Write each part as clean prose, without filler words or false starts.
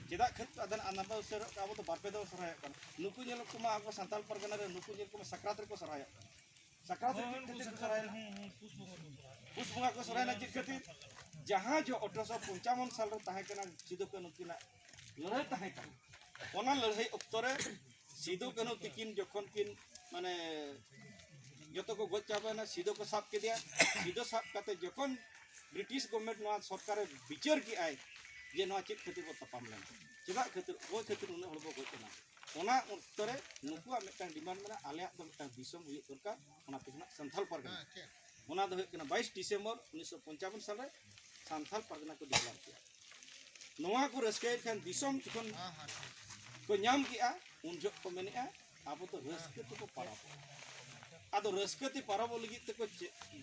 Cedak ket adan anamba usir abo to barpe do soraya kan. Nuku nyel kuma ako santal pargana re nuku nyel kuma sakrat re ko soraya. Sakrat re soraya. Pus bunga ko soraya na jikati. Jahan jo 1855 साल रे ताहे कना सिदो कानू किना लड़ाई ताहे कना ओना लड़ाई अक्तरे सिदो कानू तिकिन जखन किन माने जतो को गज चाबना सिदो को साब के दिया सिदो साब काते जखन ब्रिटिश गवर्नमेंट नवा सरकार विचार की आय जे नवा चेक खातिर को तपाम लेना चेदा खातिर ओ खातिर उन हड़ को गज ना ओना अक्तरे नुकुआ मिटन डिमांड मेना आलेया दो मिटन दिसम हुई दरकार ओना पिछना संथाल परगना ओना दो कना 22 दिसंबर 1955 साल रे संथाल परगना को डिक्लेयर किया नवा को रस्के खान दिसम जखन को नाम किया उन जो को मेनेआ अब तो रस्के तो को पाराब आदो रस्के ती पाराब लगी तो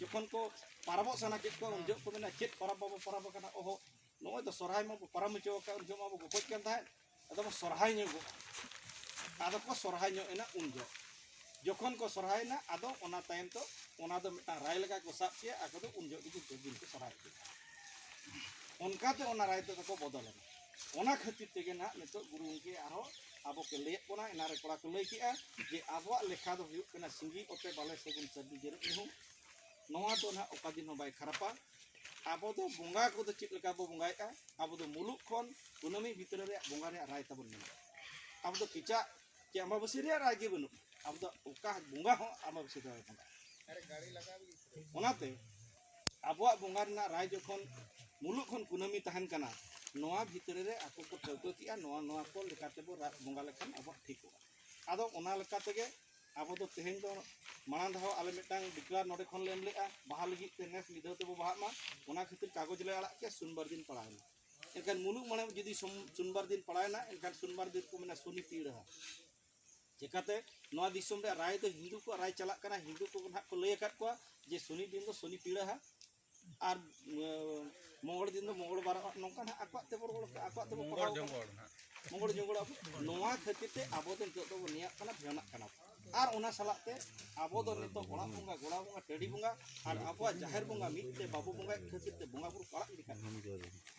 जखन को पाराब सना के को उन जो को मेना चेत पाराब बाबो पाराब कना ओहो नोय तो सरहाय मा पाराम चो का उन जो मा को गोज kan थाय आदो सरहाय nego आदो को सरहाय नो एना उन जो जखन को सरहाय ना आदो ओना टाइम तो ओना दो मिटा राय लगा को साब के आको तो उन जो दिन को सरहाय उनकाते ओना राय तो को बदल ओना खातिर तेगे ना नितो गुरु उनके आरो आबो के ले कोना इना रे कोड़ा को लई किया जे आबो लेखा दो हुयु कना सिंगी ओते बाले सेगुन सदी जेर नु नोवा तो ना ओका दिन बाय खरापा आबो दो बोंगा को तो चित लगा बो बोंगाया आबो दो मुलुक खन कुनमी भीतर रे बोंगा रे राय ताबन मेना आबो दो किचा के अमाबसी रे राय गे बनु आबो दो ओका बोंगा हो अमाबसी रे अरे गाड़ी लगा भी ओनाते आबो बोंगा रे राय जखन मुलुक खन कुनमी तहन कना नोआ भीतर रे आको को ठौको किया नोआ नोआ को लेकाते बो बोंगा लेखान अब ठीक हो आदो ओना लेकाते गे आबो दो तेहेन दो माना धाव आले मिटांग डिक्लेयर नोडे खन लेम लेआ बाहा लगी ते नेक्स्ट लिदो ते बो बाहा मा ओना खातिर कागज ले आड़ा के सुनबार दिन पड़ायना एनखान मुलुक माने जदी सुनबार दिन पड़ायना एनखान सुनबार दिन को मेना सोनी पीड़ा जेकाते नोआ दिसम रे राय तो हिंदू को राय चला कना हिंदू को ना को ले काट को जे सोनी दिन दो सोनी पीड़ा और मंगल दिन मंगल बार नौका आकवा ते आकवा ते मंगल जंगल नोआ खातिर ते आबो तो नितो दो निया कना भेना कना और ओना सलाते आबो दो नितो गोड़ा बुंगा टेडी बुंगा और आबो जाहिर बुंगा मिते बाबू बुंगा खातिर ते बुंगा बुरु पड़ा इदी कना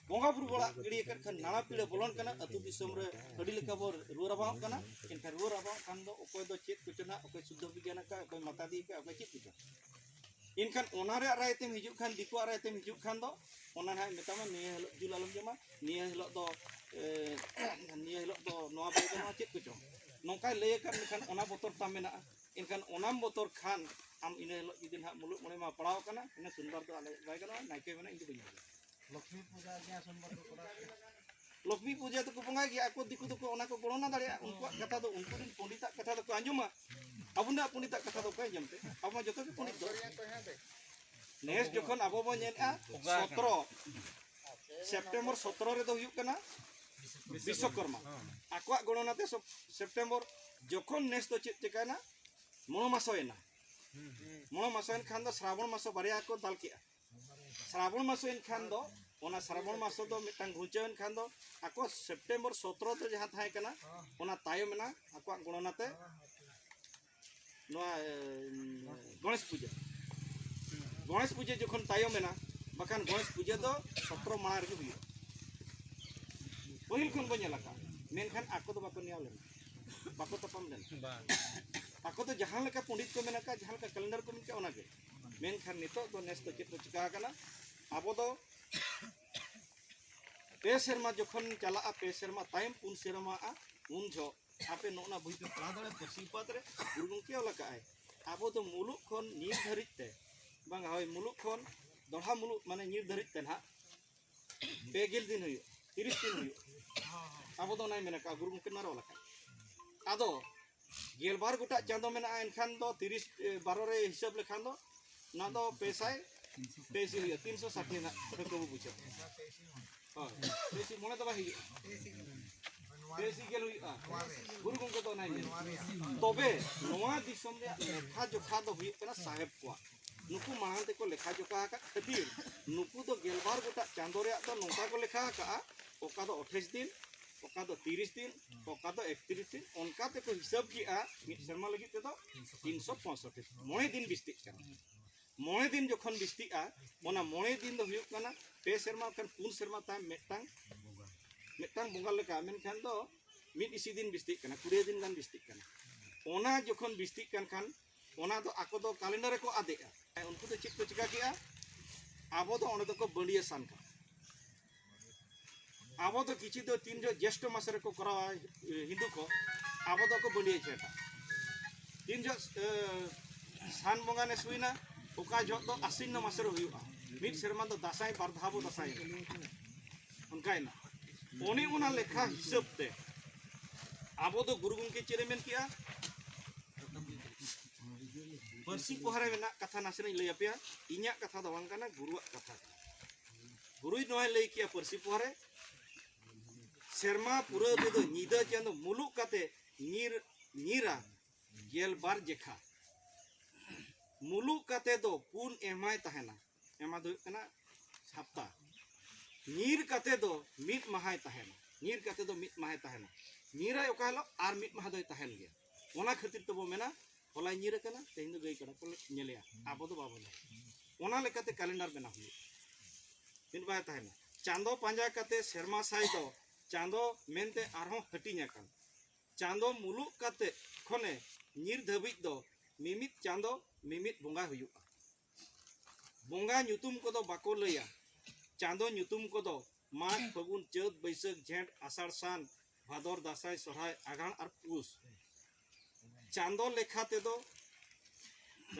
बुंगा बुरु गोड़ा गिड़ी कर खन नाना पीड़े बोलन कना अतु दिसम रे हडी लेका बो रुरा बाव कना इनका रुरा बाव खान दो ओकोय दो चेत कुचना ओकोय शुद्ध विज्ञान का ओकोय माता दी का ओकोय चेत कुचना इनखान ओना रे राय तेम हिजु खान दिको राय तेम हिजु खान दो ओना ना मेतामा निया हलो जुल आलम जमा निया हलो दो नोआ बाय दो चेत कुचो नोंका ले कर खान ओना बोतर ता मेना इनखान ओनाम बोतर खान आम इने हलो जिदिन हा मुलुक मने मा पड़ाव कना इने सुनबार दो आले बाय गनो नाइके मेना इंदो बइन लक्ष्मी पूजा या सुनबार दो करा लक्ष्मी पूजा तो को बंगा गया को दिकु तो को ओना को गणना दाड़े उनको कथा दो उनको दिन पंडिता कथा दो को अंजुमा अबुना पंडिता कथा दो को जमते अब जतो के पंडित दो नेक्स्ट जखन आबो बो नेला 17 सेप्टेम्बर 17 रे दो हुयु कना विश्वकर्मा आकवा गणनाते सेप्टेम्बर जखन नेक्स्ट तो चेत चेकाना मनो मासोयना मनो मासोयन खान दो श्रावण मासो बारिया को दाल किया श्रावण मासोयन खान दो ओना श्रावण मास दो मिटांग घुचन खान दो आको सेप्टेम्बर 17 ते जहां थाय कना ओना तायम ना आको गणनाते नोआ गणेश पूजा जखन तायम ना बखान गणेश पूजा दो 17 माह रे हुई पहिल खन बनेला का मेनखान आको दो बाको निया लेन बाको तपम लेन आको तो जहां लेका पंडित को मेना का जहां लेका कैलेंडर को मेनका ओना के मेनखान नितो दो नेस तो चेत चिका कना आबो दो पे सेरमा जखन चला पे सेरमा टाइम पुन सेरमा उन जो आपे नोना बुई पे पड़ा दड़े पसीपात रे गुरु गंके लका आय आबो तो मुलुक खन नीर धरित ते बांग होय मुलुक खन दोहा मुलुक माने नीर धरित ते ना पेगिल दिन हुयो 30 दिन हुयो आबो दो नाय मेना का गुरु गंके नारो लका आदो गेलबार गोटा चांदो मेना एनखान दो 30 12 रे हिसाब लेखान दो ना दो पेसाय पेसी हुयो 360 ना को बुझे हां पेसी मोने दबा हियो पेसी गेल हुयो गुरु गंके दो नाय तबे नोआ दिसम रे लेखा जोखा दो हुयो कना साहेब को नुकु मानते को लेखा जोखा का खातिर नुकु दो गेलबार गोटा चांदो रे तो नोका को लेखा का ओका दो 28 दिन ओका दो 30 दिन ओका दो 31 दिन उनका ते को हिसाब किया मिट शर्मा लगी ते तो 365 मोए दिन बिस्तिक का मोए दिन जखन बिस्तिआ ओना मोए दिन दो हुयो कना पे शर्मा कन पुन शर्मा ता मेटांग metang bonggal leka menkan do mid isi din bistik kana 20 din gan bistik kana ona jokhon bistik kan ona do ako do kalendar ko ade unku do chik ko chika kia abo do ona do ko bandiya san ka abo do kichi do 3 jo jeshto mas re ko kora hindu ko abo do ko bandiya cheta 3 jo san bonga ne suina oka jot do asin no mas re huyuga mid serma do dasai bardhabo dasai onkaina oni ona lekha hisab te abo do guru gongke ceremen kia Persi pohare mena kata nasina lay apya inya kata do bang kana guru kata guru noy lay kia persi pohare serma pura de nyida chando muluk kate nyira gel bar jekha muluk kate do pun emai tahena ema do kana hafta nyir kate do mit mahai tahena nyir kate do mit mahai tahena nyira okalo ar mit maha do tahen ge ona khatir to bo mena ola nyira kana tehin do gei kana ko nyelea abo do babo ona lekate kalendar bena hu tin ba tahena chando panja kate serma sai do chando mente arho hatinya kan chando muluk kate khone nyir dhabit do mimit chando mimit bonga huyu bonga nyutum ko do bako leya chando nyutum ko do mat fagun chaut baisak jhet asar san bhador dasai sorai agan ar pus chando lekha te do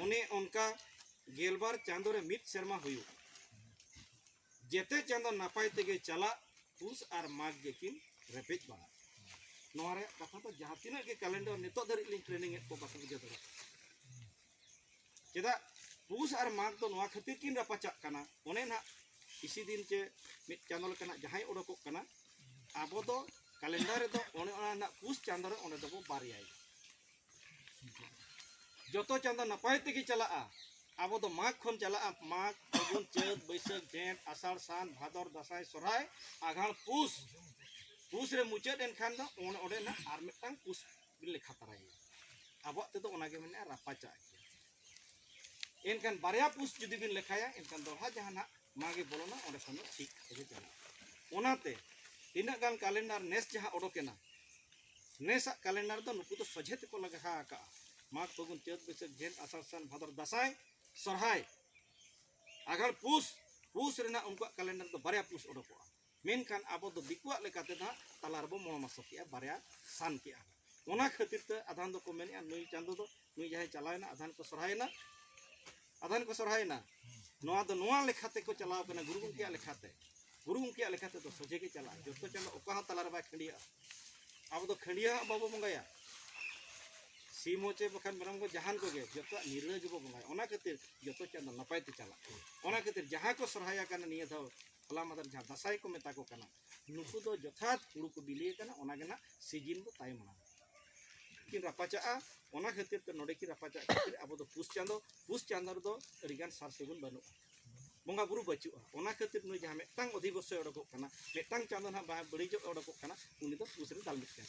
one onka gelbar chando re mit serma huyu jete chando napai tege chala pus ar mag gekin repeat ba noare kata to jahatina ke kalendar nito dari link training ko basa buja do cheda pus ar mag to noa khatir kin rapacha kana one na isi din che mit channel kana jahai odokok kana abo do kalendar do one ona na pus chando re one do ko bariai joto chando napai tege chala a abo do mag khon chala a mag fagun chaut baisak jhet asar san bhador dasai sorai aghar pus pus re mucet en khan do one ode na ar metang pus bil lekha tarai abo te do ona ge mene rapacha en kan barya pus judi bin lekhaya en kan doha jahana mage bolona onde sono sik ege chala onate tina gan kalendar nes jaha odokena nesa kalendar do nuku to sojhe te ko laga ha ka mag fagun chaut baisak jhet asar san bhador dasai sorai agar pus rena unka kalendar do barya pus odoko menkan abo do dikuak lekate da talarbo mono masok ya barya san kia ona khatir te adhan do ko meni nui chando do nui jahai chalaina adhan ko sorhaina noa do noa lekhate ko chalao kana guru gongke lekhate do soje ke chala joto chando oka ha talar ba khandia abo do khandia babo bongaya simoche bakan barang ko jahan ko ge joto nirla jubo bongaya ona khatir joto chando napai te chala ona khatir jaha ko sorhaya kana niya tho hola madar jaha dasai ko meta ko kana nuku do jothat huru ko bili kana ona gena season do time mana kin rapacha a ona khatir te node ki rapacha khatir abo do pus chando do rigan sar segun banu bonga buru bachu ona khatir nu jaha metang odhibosya odoko kana metang chando na ba bari jo odoko kana uni do pus re dalmit kana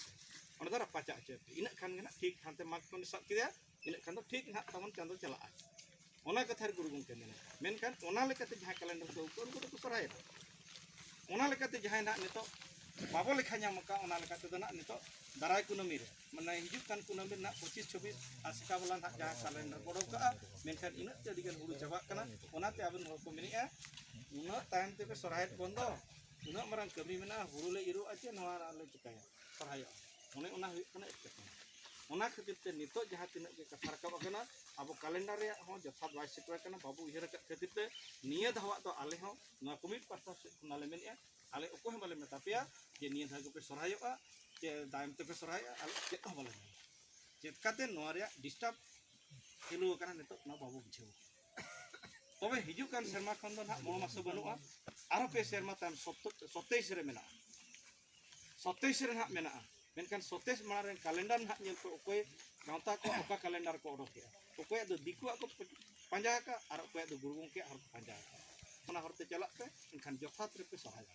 ona da rapacha che ina khan gena thik hante mag kon sak kiya ina khan do thik na tamon chando chala ona kathar guru gongke menkan ona lekate jaha kalendar do ko ko sorai ona lekate jaha na nito babo lekhanya maka ona lekate do na nito darai kunami re mane hijuk kan kunami na 25 26 asika bulan hak jaha kalendar bodok ka menkan ina te digan huru jawab kana ona te abun ko meni a una time te sorai bondo una marang kami mena huru le iru aja noa le cikaya sorai one ona hu kana ona khatir te nito jaha tina ge kathar ka kana abo kalendar ya ho jothat bai sikra kana babu ihar khatir te niya dhawa to ale ho na komit pasta kunale menia ale oko he bale metapia je niya dhago pe sorayo a je daim te pe sorayo ale chet ho bale chet kate noaria disturb helu kana nito na babu bujheu tobe hiju kan serma khon do na mono maso banua aro pe serma tam 27 re mena 27 re na mena menkan 27 maren kalendar hak nyel ko okoy gauta ko oka kalendar ko odok ya okoy do diku ko panja ka ar okoy do guru gongke ar panja ona horte chalak pe enkan jothat re pe sohaya